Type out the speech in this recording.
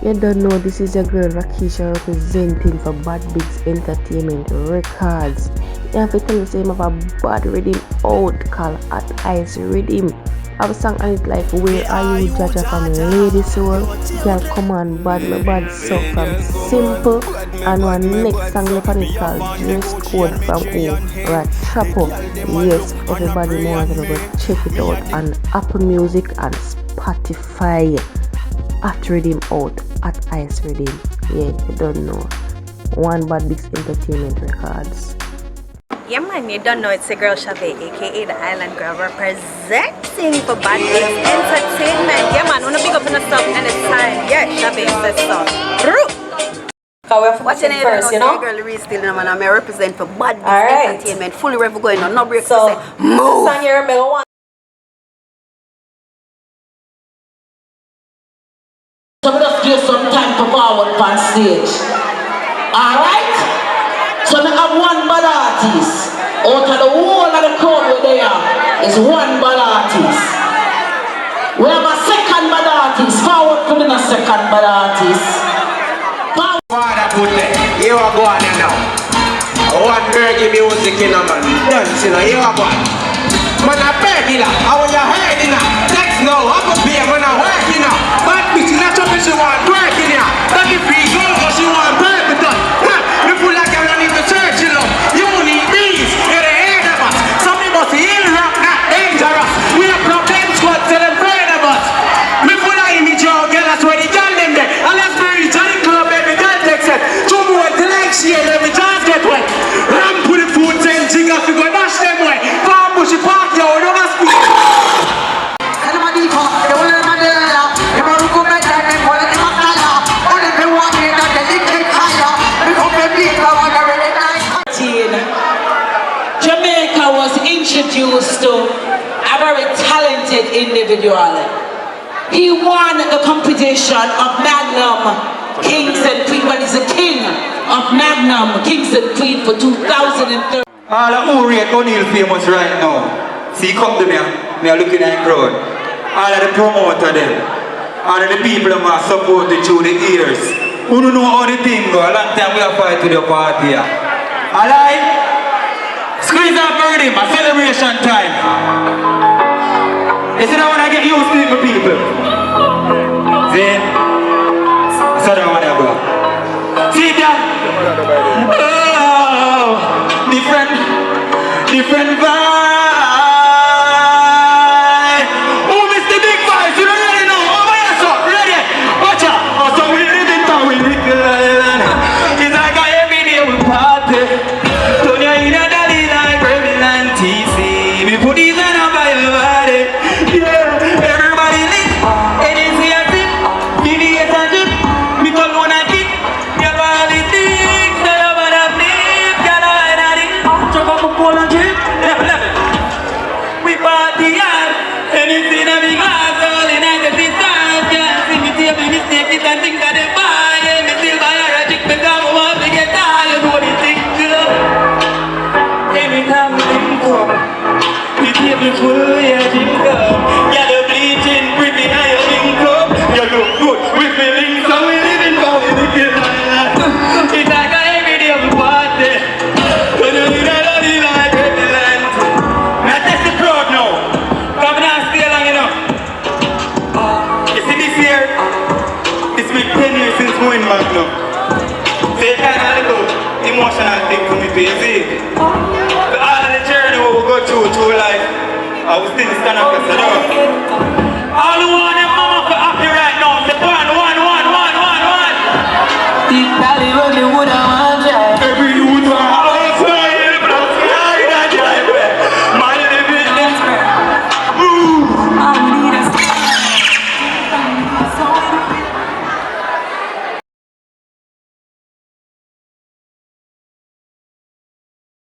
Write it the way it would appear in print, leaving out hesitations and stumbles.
You don't know, this is your girl Rakisha representing for Bad Bigs Entertainment Records. You have to tell you, say, I have a bad rhythm out called At Ice Rhythm. I have a song on it like Where Are You Jaja from Lady Soul. Girl, come on, bad my bad so from Simple. And one next song left on it called Dress Code from Rat Chapo. Yes, everybody wants to go check it out on Apple Music and Spotify. At Rhythm out, At Ice Rhythm. Yeah, you don't know. One Bad Bigs Entertainment Records. Yeah man, you don't know, it's the girl Chavez, aka the Island Girl, representing for Bad Bigs Entertainment. Yeah man, wanna big up on the song anytime. Yeah, Chavez says so. What's your name first, you know? Girl Reese still, man, I represent for Bad Bigs Entertainment. Fully rev going on, no break. So, move. song you remember one. So we just give some time to forward on stage. Alright? So we have one bad artist. Out of the whole of the crowd where they are is one bad artist. We have a second bad artist. Forward coming a second bad artist. You are going now. One reggae music in a man. Dancing, you are going. Man, I beg you now. I want your head in now. Text now. I'm going to be a man. I'm working now. But bitch, not your bitch, you want working now. That if we go, because you want purpose done. You feel like I'm not in the church, you know. You need these. You're the head of us. Some people say, ill rock, not dangerous. We have problem squad, tell them afraid of us. We full of image, y'all, girl, that's why they tell them there. And let's be Johnny Club, baby, girl, text it. Two more till next year, every chance get wet. Ram put the food, 10 jigger, we go dash them way. Farm bushy park, yo, we don't speak. Jamaica was introduced to a very talented individual. He won the competition of Magnum Kings and Queen, but he's the king of Magnum Kings and Queen for 2013. All of who rate O'Neal famous right now. See, come to me, I'm looking at the crowd. All of the promoter them. All of the people who are supported through the years. Who don't know how the thing go. A long time we have fight with your party here. Alright? Squeeze up for him, a celebration time. You see that when I get used to it, my people? See? So that one I go. See that? Oh, different vibe. Oh, Mr. Big Vibes, you don't really know. Oh, my ass up, ready? Watch out. Oh, so we live in town, we live in Island. It's like every day we party. Turn your in a dolly like Reverend TC. We put these on a by your body. Yeah, everybody lit. And it's here tip. Give me a tip. Me call one a kick. Your body thick. Tell your body thick. Get out of it. Chuck up a pole and drip. We party hard. And it's in a big house. All in a good time. Can't see me take me mistake it and think of the buy. Me still buy a chick because I want to get tired. What do you think? Anytime we link up, we take me full, yeah, drink up. Yeah, the bleaching pretty, and you link up. You look good with me links, and we live in Bowie, the kill. It's like every day we party. So you need a lady like Reverend. Now test the crowd now. Come down, stay long enough. You see this year? It's been 10 years since we went Magnum. So you kind of little emotional thing for me to see. Through life, I was still stand up and say, no. All who want them mama for happy right now, say one. Deep valley when they would have